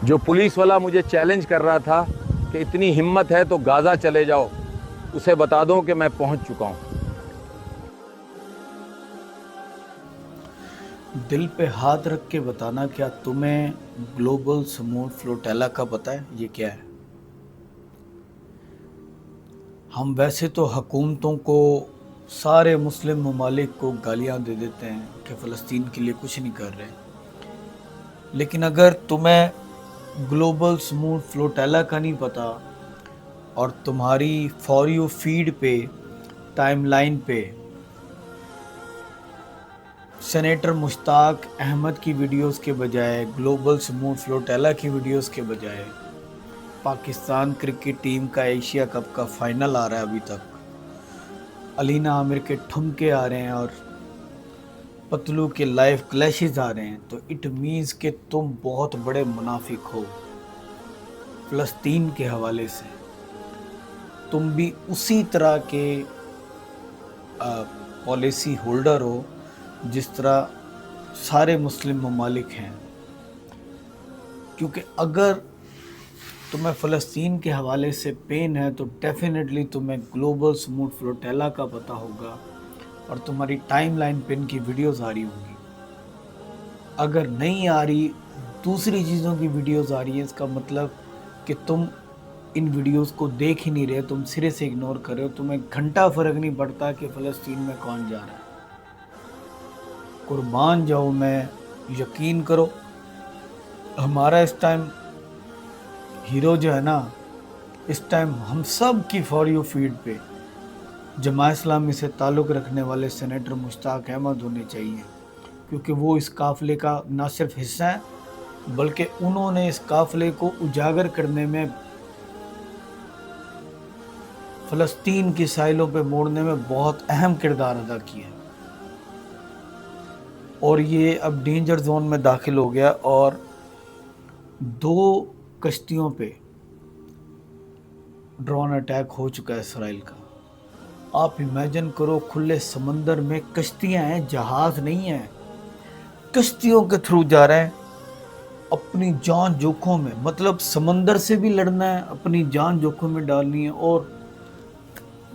جو پولیس والا مجھے چیلنج کر رہا تھا کہ اتنی ہمت ہے تو گازا چلے جاؤ، اسے بتا دو کہ میں پہنچ چکا ہوں۔ دل پہ ہاتھ رکھ کے بتانا، کیا تمہیں گلوبل سموتھ فلوٹیلا کا پتہ ہے یہ کیا ہے؟ ہم ویسے تو حکومتوں کو، سارے مسلم ممالک کو گالیاں دے دیتے ہیں کہ فلسطین کے لیے کچھ نہیں کر رہے، لیکن اگر تمہیں گلوبل سموتھ فلوٹیلا کا نہیں پتہ اور تمہاری فار یو فیڈ پہ، ٹائم لائن پہ سینیٹر مشتاق احمد کی ویڈیوز کے بجائے، گلوبل سموتھ فلوٹیلا کی ویڈیوز کے بجائے پاکستان کرکٹ ٹیم کا ایشیا کپ کا فائنل آ رہا ہے، ابھی تک علینا عامر کے ٹھمکے آ رہے ہیں اور پتلو کے لائیو کلیشز آ رہے ہیں، تو اٹ مینز کہ تم بہت بڑے منافق ہو فلسطین کے حوالے سے۔ تم بھی اسی طرح کے پالیسی ہولڈر ہو جس طرح سارے مسلم ممالک ہیں، کیونکہ اگر تمہیں فلسطین کے حوالے سے پین ہے تو ڈیفینیٹلی تمہیں گلوبل سموتھ فلوٹیلا کا پتہ ہوگا اور تمہاری ٹائم لائن پہ ان کی ویڈیوز آ رہی ہوں گی۔ اگر نہیں آ رہی، دوسری چیزوں کی ویڈیوز آ رہی ہیں، اس کا مطلب کہ تم ان ویڈیوز کو دیکھ ہی نہیں رہے، تم سرے سے اگنور کر رہے ہو، تمہیں گھنٹہ فرق نہیں پڑتا کہ فلسطین میں کون جا رہا ہے۔ قربان جاؤ میں، یقین کرو ہمارا اس ٹائم ہیرو جو ہے نا، اس ٹائم ہم سب کی فار یو فیڈ پہ جماعت اسلامی سے تعلق رکھنے والے سینیٹر مشتاق احمد ہونے چاہیے، کیونکہ وہ اس قافلے کا نہ صرف حصہ ہے بلکہ انہوں نے اس قافلے کو اجاگر کرنے میں، فلسطین کی ساحلوں پہ موڑنے میں بہت اہم کردار ادا کیا ہے۔ اور یہ اب ڈینجر زون میں داخل ہو گیا اور 2 کشتیوں پہ ڈرون اٹیک ہو چکا ہے اسرائیل کا۔ آپ امیجن کرو، کھلے سمندر میں کشتیاں ہیں، جہاز نہیں ہیں، کشتیوں کے تھرو جا رہے ہیں، اپنی جان جوکھوں میں، مطلب سمندر سے بھی لڑنا ہے، اپنی جان جوکھوں میں ڈالنی ہے۔ اور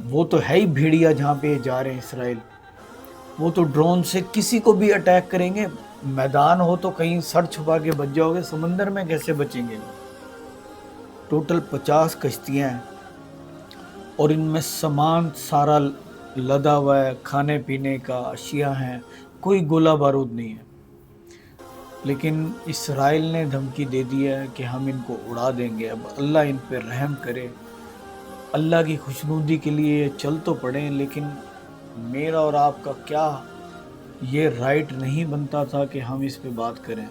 وہ تو ہے ہی بھیڑیا جہاں پہ یہ جا رہے ہیں اسرائیل، وہ تو ڈرون سے کسی کو بھی اٹیک کریں گے، میدان ہو تو کہیں سر چھپا کے بچ جاؤ گے، سمندر میں کیسے بچیں گے؟ ٹوٹل 50 کشتیاں ہیں اور ان میں سامان سارا لدا ہوا ہے، کھانے پینے کا اشیاء ہیں، کوئی گولہ بارود نہیں ہے۔ لیکن اسرائیل نے دھمکی دے دی ہے کہ ہم ان کو اڑا دیں گے۔ اب اللہ ان پہ رحم کرے، اللہ کی خوشنودی کے لیے یہ چل تو پڑیں، لیکن میرا اور آپ کا کیا یہ رائٹ نہیں بنتا تھا کہ ہم اس پہ بات کریں؟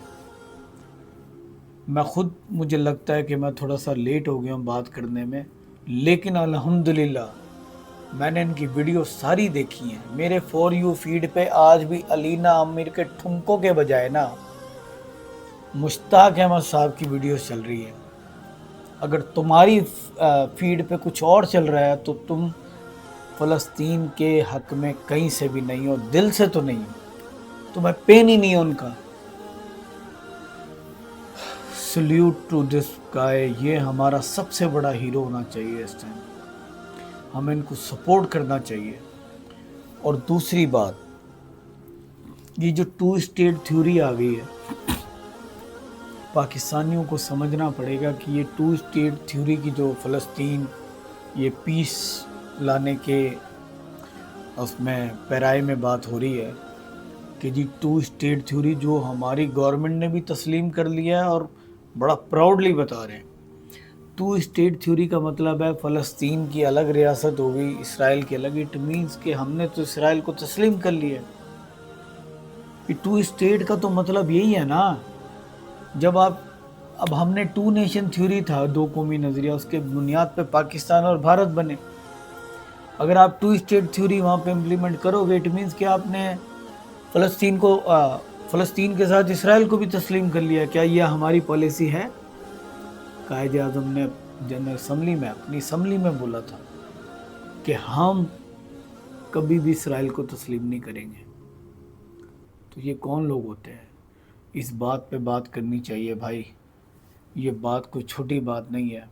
میں خود، مجھے لگتا ہے کہ میں تھوڑا سا لیٹ ہو گیا ہوں بات کرنے میں، لیکن الحمدللہ میں نے ان کی ویڈیو ساری دیکھی ہیں۔ میرے فور یو فیڈ پہ آج بھی علینا عامر کے ٹھمکوں کے بجائے نا مشتاق احمد صاحب کی ویڈیوز چل رہی ہے۔ اگر تمہاری فیڈ پہ کچھ اور چل رہا ہے تو تم فلسطین کے حق میں کہیں سے بھی نہیں ہو، دل سے تو نہیں ہو، تمہیں پین ہی نہیں ہے ان کا۔ سلیوٹ ٹو دس گائے، یہ ہمارا سب سے بڑا ہیرو ہونا چاہیے اس ٹائم، ہمیں ان کو سپورٹ کرنا چاہیے۔ اور دوسری بات، یہ جو 2 اسٹیٹ تھیوری آ گئی ہے، پاکستانیوں کو سمجھنا پڑے گا کہ یہ 2 اسٹیٹ تھیوری کی جو فلسطین، یہ پیس لانے کے اس میں پیرائے میں بات ہو رہی ہے کہ جی 2 اسٹیٹ تھیوری جو ہماری گورنمنٹ نے بھی تسلیم کر لیا ہے اور بڑا پراؤڈلی بتا رہے ہیں۔ 2 اسٹیٹ تھیوری کا مطلب ہے فلسطین کی الگ ریاست ہوگی، اسرائیل کی الگ، اٹ مینز کہ ہم نے تو اسرائیل کو تسلیم کر لیا ہے۔ یہ 2 اسٹیٹ کا تو مطلب یہی ہے نا، جب آپ، اب ہم نے 2 نیشن تھیوری تھا، 2 قومی نظریہ، اس کے بنیاد پہ پاکستان اور بھارت بنے۔ اگر آپ 2 اسٹیٹ تھیوری وہاں پہ امپلیمنٹ کرو گے، اٹ مینز کہ آپ نے فلسطین کو، فلسطین کے ساتھ اسرائیل کو بھی تسلیم کر لیا۔ کیا یہ ہماری پالیسی ہے؟ قائد اعظم نے جنرل اسمبلی میں، اپنی اسمبلی میں بولا تھا کہ ہم کبھی بھی اسرائیل کو تسلیم نہیں کریں گے۔ تو یہ کون لوگ ہوتے ہیں؟ اس بات پہ بات کرنی چاہیے بھائی۔ یہ بات کوئی چھوٹی بات نہیں ہے.